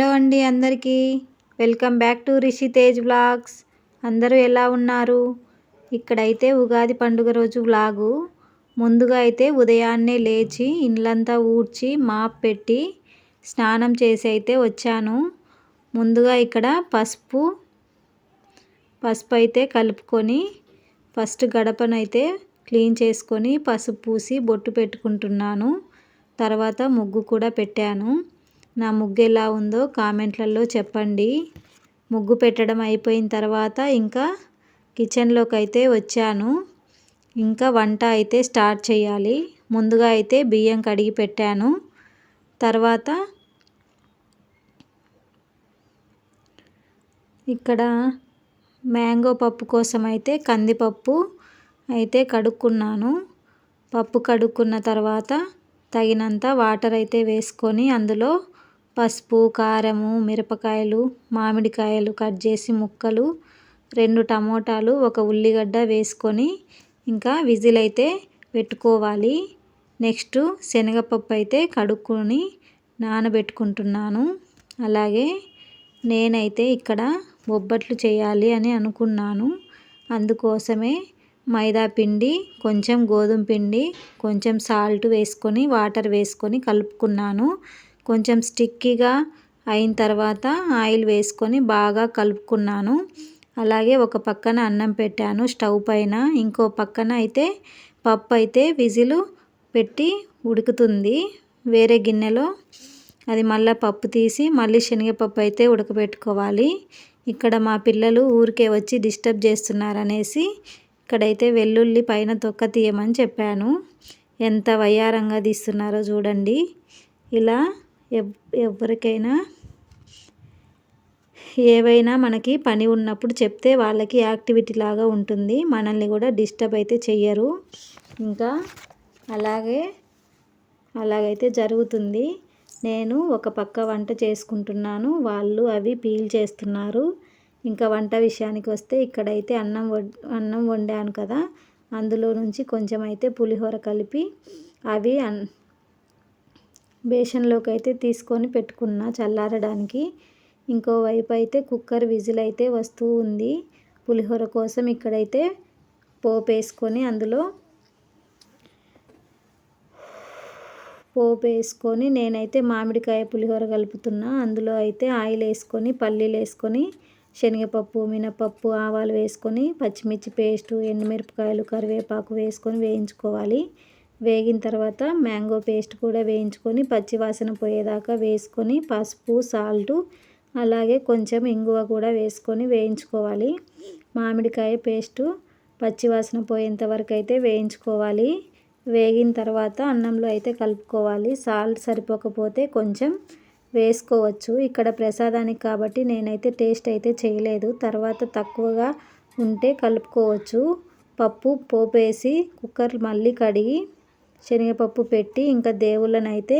Hello అండి అందరికీ welcome back to Rishi Tej vlogs. అందరూ ఎలా ఉన్నారు? ఇక్కడైతే ఉగాది పండుగ రోజు వ్లాగు. ముందుగా అయితే ఉదయాన్నే లేచి ఇండ్లంతా ఊడ్చి మాప్ పెట్టి స్నానం చేసి అయితే వచ్చాను. ముందుగా ఇక్కడ పసుపు అయితే కలుపుకొని ఫస్ట్ గడపనైతే క్లీన్ చేసుకొని పసుపు పూసి బొట్టు పెట్టుకుంటున్నాను. తర్వాత ముగ్గు కూడా పెట్టాను. నా ముగ్గు ఎలా ఉందో కామెంట్లలో చెప్పండి. ముగ్గు పెట్టడం అయిపోయిన తర్వాత ఇంకా కిచెన్లోకి అయితే వచ్చాను. ఇంకా వంట అయితే స్టార్ట్ చేయాలి. ముందుగా అయితే బియ్యం కడిగి పెట్టాను. తర్వాత ఇక్కడ మ్యాంగో పప్పు కోసం అయితే కందిపప్పు అయితే కడుక్కున్నాను. పప్పు కడుక్కున్న తర్వాత తగినంత వాటర్ అయితే వేసుకొని అందులో పసుపు, కారము, మిరపకాయలు, మామిడికాయలు కట్ చేసి ముక్కలు, 2 టమోటాలు, 1 ఉల్లిగడ్డ వేసుకొని ఇంకా విజిల్ అయితే పెట్టుకోవాలి. నెక్స్ట్ శనగపప్పు అయితే కడుక్కొని నానబెట్టుకుంటున్నాను. అలాగే నేనైతే ఇక్కడ బొబ్బట్లు చేయాలి అని అనుకున్నాను. అందుకోసమే మైదా పిండి, కొంచెం గోధుమ పిండి, కొంచెం సాల్ట్ వేసుకొని వాటర్ వేసుకొని కలుపుకున్నాను. కొంచెం స్టిక్కీగా అయిన తర్వాత ఆయిల్ వేసుకొని బాగా కలుపుకున్నాను. అలాగే ఒక పక్కన అన్నం పెట్టాను స్టవ్ పైన. ఇంకో పక్కన అయితే పప్పు అయితే విజిల్ పెట్టి ఉడుకుతుంది వేరే గిన్నెలో. అది మళ్ళీ పప్పు తీసి మళ్ళీ శనగపప్పు అయితే ఉడకబెట్టుకోవాలి. ఇక్కడ మా పిల్లలు ఊరికే వచ్చి డిస్టర్బ్ చేస్తున్నారనేసి ఇక్కడైతే వెల్లుల్లి పైన తొక్క తీయమని చెప్పాను. ఎంత వయ్యారంగా తీస్తున్నారో చూడండి. ఇలా ఎవరికైనా ఏవైనా మనకి పని ఉన్నప్పుడు చెప్తే వాళ్ళకి యాక్టివిటీ లాగా ఉంటుంది. మనల్ని కూడా డిస్టర్బ్ అయితే చెయ్యరు. ఇంకా అలాగైతే జరుగుతుంది. నేను ఒక పక్క వంట చేసుకుంటున్నాను, వాళ్ళు అవి పీల్ చేస్తున్నారు. ఇంకా వంట విషయానికి వస్తే ఇక్కడైతే అన్నం వండాను కదా, అందులో నుంచి కొంచెం అయితే పులిహోర కలిపి అవి బేషన్లోకి అయితే తీసుకొని పెట్టుకున్నా చల్లారడానికి. ఇంకోవైపు అయితే కుక్కర్ విజిల్ అయితే వస్తూ ఉంది పులిహోర కోసం. ఇక్కడైతే పోపు వేసుకొని అందులో నేనైతే మామిడికాయ పులిహోర కలుపుతున్నా. అందులో అయితే ఆయిల్ వేసుకొని, పల్లీలు వేసుకొని, శనగపప్పు, మినపప్పు, ఆవాలు వేసుకొని, పచ్చిమిర్చి పేస్టు, ఎండుమిరపకాయలు, కరివేపాకు వేసుకొని వేయించుకోవాలి. వేగిన తర్వాత మ్యాంగో పేస్ట్ కూడా వేయించుకొని పచ్చివాసన పోయేదాకా వేసుకొని పసుపు, సాల్టు, అలాగే కొంచెం ఇంగువ కూడా వేసుకొని వేయించుకోవాలి. మామిడికాయ పేస్టు పచ్చివాసన పోయేంత వరకు అయితే వేయించుకోవాలి. వేగిన తర్వాత అన్నంలో అయితే కలుపుకోవాలి. సాల్ట్ సరిపోకపోతే కొంచెం వేసుకోవచ్చు. ఇక్కడ ప్రసాదానికి కాబట్టి నేనైతే టేస్ట్ అయితే చేయలేదు. తర్వాత తక్కువగా ఉంటే కలుపుకోవచ్చు. పోపు వేసి కుక్కర్ మళ్ళీ కడిగి శనగపప్పు పెట్టి ఇంకా దేవుళ్ళని అయితే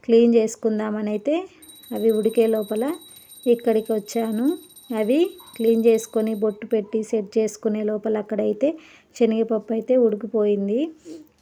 క్లీన్ చేసుకుందామని అయితే అవి ఉడికే లోపల ఇక్కడికి వచ్చాను. అవి క్లీన్ చేసుకొని బొట్టు పెట్టి సెట్ చేసుకునే లోపల అక్కడైతే శనగపప్పు అయితే ఉడికిపోయింది.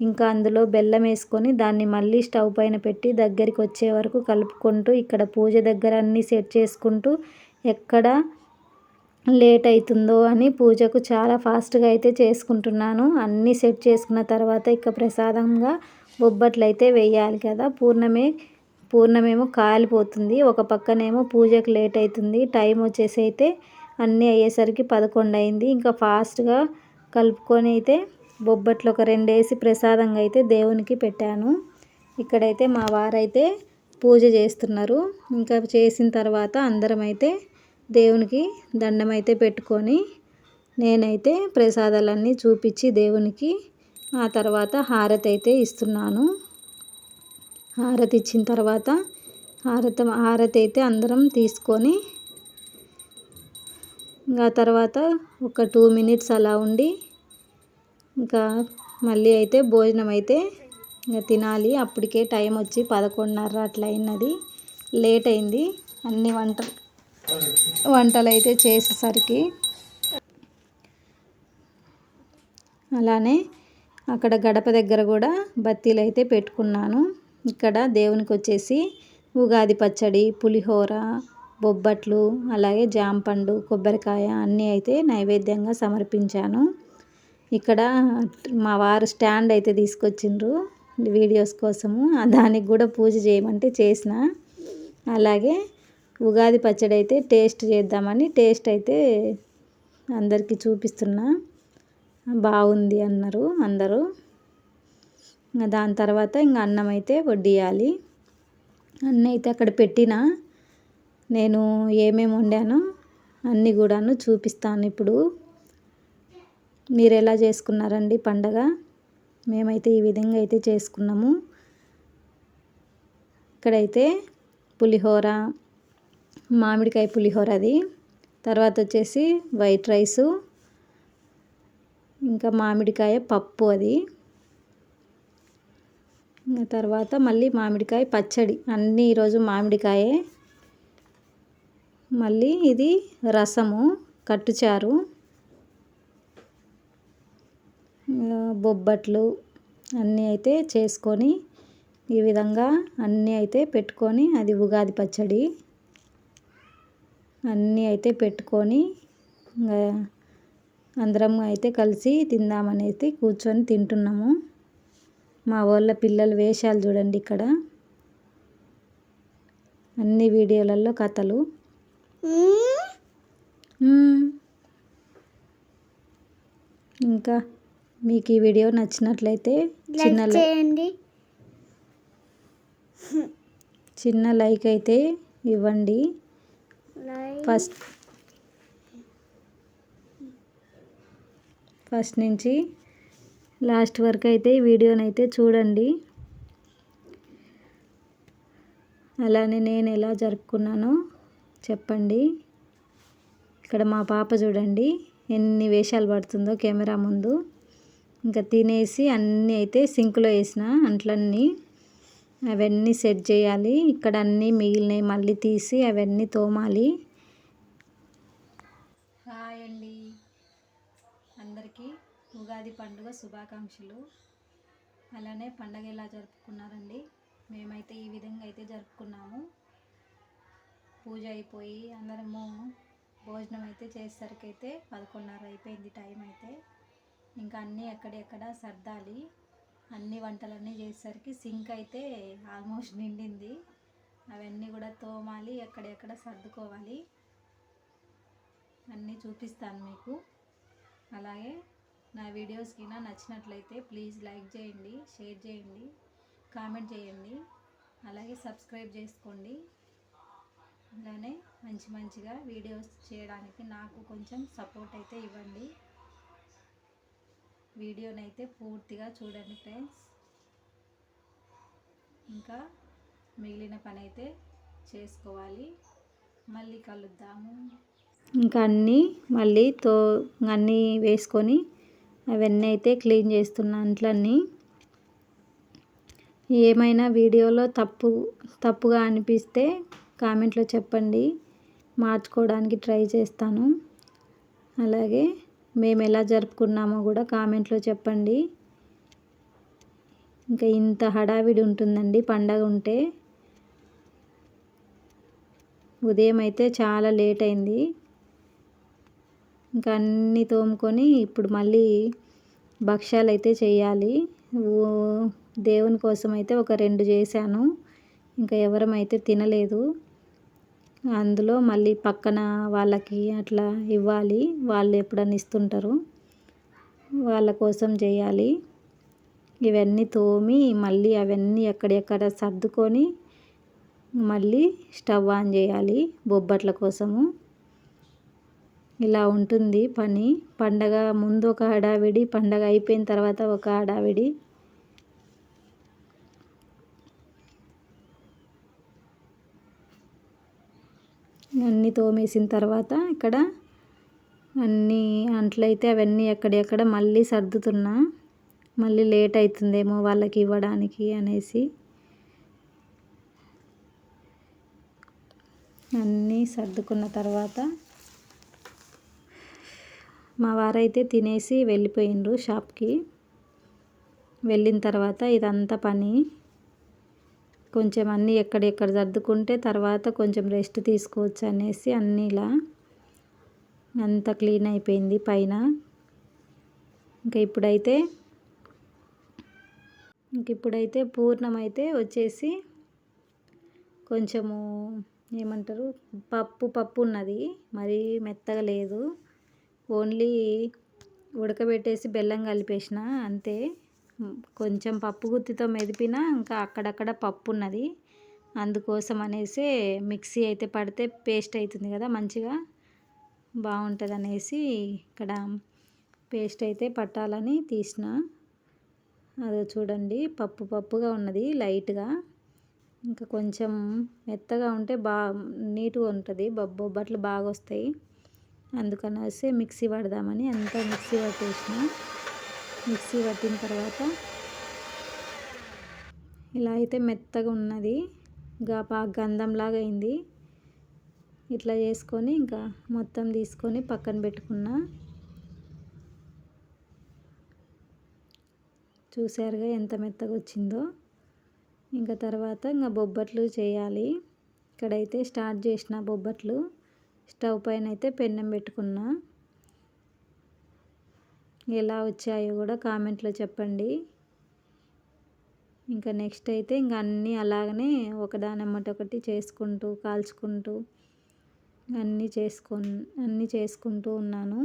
ఇంకా అందులో బెల్లం వేసుకొని దాన్ని మళ్ళీ స్టవ్ పైన పెట్టి దగ్గరికి వచ్చే వరకు కలుపుకుంటూ ఇక్కడ పూజ దగ్గర అన్నీ సెట్ చేసుకుంటూ ఎక్కడ లేట్ అవుతుందో అని పూజకు చాలా ఫాస్ట్గా అయితే చేసుకుంటున్నాను. అన్నీ సెట్ చేసుకున్న తర్వాత ఇక ప్రసాదంగా బొబ్బట్లు అయితే వేయాలి కదా. పూర్ణమేమో కాలిపోతుంది, ఒక పక్కనేమో పూజకు లేట్ అవుతుంది. టైం వచ్చేసి అయితే అన్నీ అయ్యేసరికి 11 అయింది. ఇంకా ఫాస్ట్గా కలుపుకొని అయితే బొబ్బట్లు ఒక 2 వేసి ప్రసాదంగా అయితే దేవునికి పెట్టాను. ఇక్కడైతే మా వారైతే పూజ చేస్తున్నారు. ఇంకా చేసిన తర్వాత అందరం అయితే దేవునికి దండం అయితే పెట్టుకొని నేనైతే ప్రసాదాలన్నీ చూపించి దేవునికి ఆ తర్వాత హారతి అయితే ఇస్తున్నాను. హారతి ఇచ్చిన తర్వాత హారతి అయితే అందరం తీసుకొని ఇంకా తర్వాత ఒక 2 మినిట్స్ అలా ఉండి ఇంకా మళ్ళీ అయితే భోజనం అయితే ఇంకా తినాలి. అప్పటికే టైం వచ్చి 11:30 అట్లా అయినది, లేట్ అయింది అన్ని వంటలు అయితే చేసేసరికి. అలానే అక్కడ గడప దగ్గర కూడా బత్తీలు అయితే పెట్టుకున్నాను. ఇక్కడ దేవునికి వచ్చేసి ఉగాది పచ్చడి, పులిహోర, బొబ్బట్లు, అలాగే జాంపండు, కొబ్బరికాయ అన్నీ అయితే నైవేద్యంగా సమర్పించాను. ఇక్కడ మా వారు స్టాండ్ అయితే తీసుకొచ్చిండ్రు వీడియోస్ కోసము. దానికి కూడా పూజ చేయమంటే చేసిన. అలాగే ఉగాది పచ్చడి అయితే టేస్ట్ చేద్దామని టేస్ట్ అయితే అందరికీ చూపిస్తున్నా. బాగుంది అన్నారు అందరూ. దాని తర్వాత ఇంకా అన్నం అయితే వడ్డియాలి. అన్నీ అయితే అక్కడ పెట్టిన. నేను ఏమేమి వండానో అన్నీ కూడాను చూపిస్తాను ఇప్పుడు. మీరు ఎలా చేసుకున్నారండి పండగ? మేమైతే ఈ విధంగా అయితే చేసుకున్నాము. ఇక్కడైతే పులిహోర, మామిడికాయ పులిహోర అది. తర్వాత వచ్చేసి వైట్ రైసు, ఇంకా మామిడికాయ పప్పు అది. తర్వాత మళ్ళీ మామిడికాయ పచ్చడి. అన్నీ ఈరోజు మామిడికాయే. మళ్ళీ ఇది రసము, కట్టుచారు, బొబ్బట్లు అన్నీ అయితే చేసుకొని ఈ విధంగా అన్నీ అయితే పెట్టుకొని, అది ఉగాది పచ్చడి అన్నీ అయితే పెట్టుకొని అందరం అయితే కలిసి తిందామనేసి కూర్చొని తింటున్నాము. మా వాళ్ళ పిల్లల వేషాలు చూడండి ఇక్కడ. అన్ని వీడియోలలో కథలు. ఇంకా మీకు ఈ వీడియో నచ్చినట్లయితే చిన్న లైక్ అయితే ఇవ్వండి. ఫస్ట్ నుంచి లాస్ట్ వరకు అయితే ఈ వీడియోని అయితే చూడండి. అలానే నేను ఎలా జరుపుకున్నానో చెప్పండి. ఇక్కడ మా పాప చూడండి ఎన్ని వేషాలు పడుతుందో కెమెరా ముందు. ఇంకా తినేసి అన్నీ అయితే సింక్లో వేసిన అంట్లన్నీ. అవన్నీ సెట్ చేయాలి. ఇక్కడ అన్నీ మిగిలినవి మళ్ళీ తీసి అవన్నీ తోమాలి. హాయ్ అండి అందరికీ, ఉగాది పండుగ శుభాకాంక్షలు. అలానే పండగ ఎలా జరుపుకున్నారండి? మేమైతే ఈ విధంగా అయితే జరుపుకున్నాము. పూజ అయిపోయి అందరము భోజనం అయితే చేసేసరికి అయితే 11:30 అయిపోయింది టైం అయితే. ఇంకా అన్నీ ఎక్కడెక్కడ సర్దాలి. అన్ని వంటలన్నీ చేసేసరికి సింక్ అయితే ఆల్మోస్ట్ నిండింది. అవన్నీ కూడా తోమాలి, ఎక్కడెక్కడ సర్దుకోవాలి. అన్నీ చూపిస్తాను మీకు. అలాగే నా వీడియోస్కి నచ్చినట్లయితే ప్లీజ్ లైక్ చేయండి, షేర్ చేయండి, కామెంట్ చేయండి, అలాగే సబ్స్క్రైబ్ చేసుకోండి. అలానే మంచిగా వీడియోస్ చేయడానికి నాకు కొంచెం సపోర్ట్ అయితే ఇవ్వండి. వీడియోనైతే పూర్తిగా చూడండి ఫ్రెండ్స్. ఇంకా మిగిలిన పని అయితే చేసుకోవాలి. మళ్ళీ కలుద్దాము. ఇంకా అన్నీ మళ్ళీ అన్నీ వేసుకొని అవన్నీ అయితే క్లీన్ చేస్తున్నా అంట్లన్నీ. ఏమైనా వీడియోలో తప్పుగా అనిపిస్తే కామెంట్లో చెప్పండి, మార్చుకోవడానికి ట్రై చేస్తాను. అలాగే మేము ఎలా జరుపుకున్నామో కూడా కామెంట్లో చెప్పండి. ఇంకా ఇంత హడావిడి ఉంటుందండి పండగ ఉంటే. ఉదయం అయితే చాలా లేట్ అయింది. ఇంకా అన్నీ తోముకొని ఇప్పుడు మళ్ళీ భక్ష్యాలు అయితే చేయాలి. దేవుని కోసం అయితే ఒక 2 చేశాను. ఇంకా ఎవరమైతే తినలేదు. అందులో మళ్ళీ పక్కన వాళ్ళకి అట్లా ఇవ్వాలి. వాళ్ళు ఎప్పుడన్నా ఇస్తుంటారు, వాళ్ళ కోసం చేయాలి. ఇవన్నీ తోమి మళ్ళీ అవన్నీ ఎక్కడెక్కడ సర్దుకొని మళ్ళీ స్టవ్ ఆన్ చేయాలి బొబ్బట్ల కోసము. ఇలా ఉంటుంది పని. పండగ ముందు ఒక హడావిడి, పండగ అయిపోయిన తర్వాత ఒక హడావిడి. అన్నీ తోమేసిన తర్వాత ఇక్కడ అన్నీ అంట్లయితే అవన్నీ ఎక్కడెక్కడ మళ్ళీ సర్దుతున్నా. మళ్ళీ లేట్ అవుతుందేమో వాళ్ళకి ఇవ్వడానికి అనేసి అన్నీ సర్దుకున్న తర్వాత మా వారైతే తినేసి వెళ్ళిపోయిండ్రు షాప్కి. వెళ్ళిన తర్వాత ఇదంతా పని కొంచెం అన్నీ ఎక్కడెక్కడ సర్దుకుంటే తర్వాత కొంచెం రెస్ట్ తీసుకోవచ్చు అనేసి అన్నీ ఇలా అంతా క్లీన్ అయిపోయింది పైన. ఇంకా ఇప్పుడైతే పూర్ణం అయితే వచ్చేసి కొంచెము ఏమంటారు పప్పు ఉన్నది, మరీ మెత్తగా లేదు. ఓన్లీ ఉడకబెట్టేసి బెల్లం కలిపేసిన అంతే. కొంచెం పప్పు గుత్తితో మెదిపిన, ఇంకా అక్కడక్కడ పప్పు ఉన్నది. అందుకోసం అనేసి మిక్సీ అయితే పడితే పేస్ట్ అవుతుంది కదా, మంచిగా బాగుంటుంది అనేసి ఇక్కడ పేస్ట్ అయితే పట్టాలని తీసిన. అదో చూడండి పప్పుగా ఉన్నది లైట్గా. ఇంకా కొంచెం మెత్తగా ఉంటే నీట్గా ఉంటుంది, బొబ్బట్లు బాగా వస్తాయి. అందుకనేసి మిక్సీ పడదామని అంతా మిక్సీ పట్టేసిన. మిక్సీ పట్టిన తర్వాత ఇలా అయితే మెత్తగా ఉన్నది, గంధంలాగా అయింది. ఇట్లా చేసుకొని ఇంకా మొత్తం తీసుకొని పక్కన పెట్టుకున్నా. చూసారుగా ఎంత మెత్తగా వచ్చిందో. ఇంకా తర్వాత ఇంకా బొబ్బట్లు చేయాలి. ఇక్కడైతే స్టార్ట్ చేసిన బొబ్బట్లు. స్టవ్ పైన అయితే పెన్నం పెట్టుకున్నా. ఎలా వచ్చాయో కూడా కామెంట్లో చెప్పండి. ఇంకా నెక్స్ట్ అయితే ఇంకా అన్నీ అలాగనే ఒకదానమ్మట ఒకటి చేసుకుంటూ కాల్చుకుంటూ అన్నీ చేసుకుంటూ ఉన్నాను.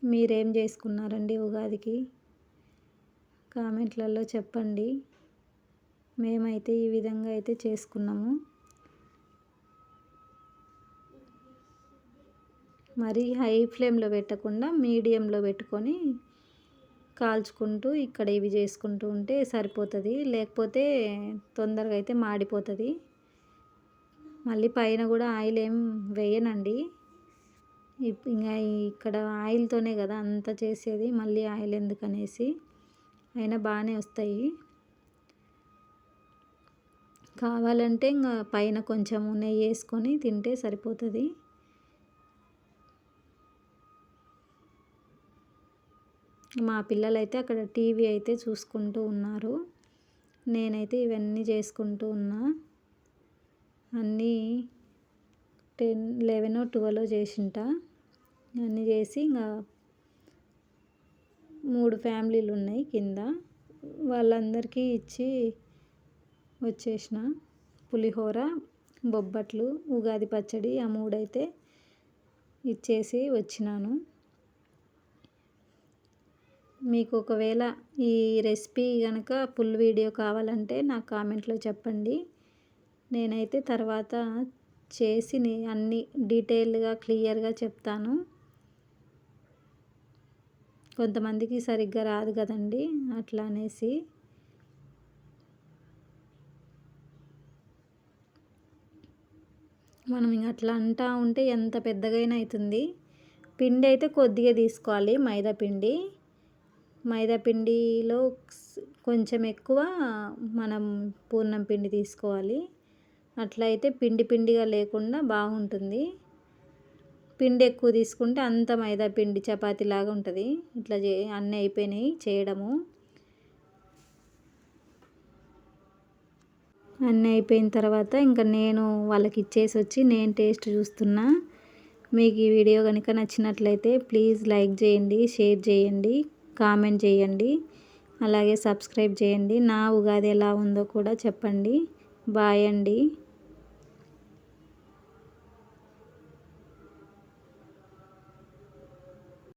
మీరేం చేసుకున్నారండి ఉగాదికి? కామెంట్లలో చెప్పండి. మేమైతే ఈ విధంగా అయితే చేసుకున్నాము. మరి హై ఫ్లేమ్లో పెట్టకుండా మీడియంలో పెట్టుకొని కాల్చుకుంటూ ఇక్కడ ఇవి చేసుకుంటూ ఉంటే సరిపోతుంది. లేకపోతే తొందరగా అయితే మాడిపోతుంది. మళ్ళీ పైన కూడా ఆయిల్ ఏం వేయనండి. ఇంకా ఇక్కడ ఆయిల్తోనే కదా అంతా చేసేది, మళ్ళీ ఆయిల్ ఎందుకనేసి. అయినా బాగానే వస్తాయి. కావాలంటే ఇంకా పైన కొంచెం నెయ్యి వేసుకొని తింటే సరిపోతుంది. మా పిల్లలైతే అక్కడ టీవీ అయితే చూసుకుంటూ ఉన్నారు. నేనైతే ఇవన్నీ చేసుకుంటూ ఉన్నా. అన్నీ 10, 11, 12 చేసింట. అన్నీ చేసి ఇంకా 3 ఫ్యామిలీలు ఉన్నాయి కింద, వాళ్ళందరికీ ఇచ్చి వచ్చేసిన. పులిహోర, బొబ్బట్లు, ఉగాది పచ్చడి ఆ 3 అయితే ఇచ్చేసి వచ్చినాను. మీకు ఒకవేళ ఈ రెసిపీ కనుక ఫుల్ వీడియో కావాలంటే నాకు కామెంట్లో చెప్పండి. నేనైతే తర్వాత చేసి అన్నీ డీటెయిల్గా క్లియర్గా చెప్తాను. కొంతమందికి సరిగ్గా రాదు కదండి, అట్లా అనేసి. మనం ఇంక అట్లా అంటూ ఉంటే ఎంత పెద్దగైనా అవుతుంది. పిండి అయితే కొద్దిగా తీసుకోవాలి, మైదా పిండిలో కొంచెం ఎక్కువ మనం పూర్ణం పిండి తీసుకోవాలి. అట్లా అయితే పిండిగా లేకుండా బాగుంటుంది. పిండి ఎక్కువ తీసుకుంటే అంత మైదా పిండి చపాతీలాగా ఉంటుంది. ఇట్లా అన్నీ అయిపోయినాయి చేయడము. అన్నీ అయిపోయిన తర్వాత ఇంకా నేను వాళ్ళకి ఇచ్చేసి వచ్చి నేను టేస్ట్ చూస్తున్నా. మీకు ఈ వీడియో కనుక నచ్చినట్లయితే ప్లీజ్ లైక్ చేయండి, షేర్ చేయండి, కామెంట్ చేయండి, అలాగే సబ్స్క్రైబ్ చేయండి. నా ఉగాది ఎలా ఉందో కూడా చెప్పండి. బాయ్ అండి.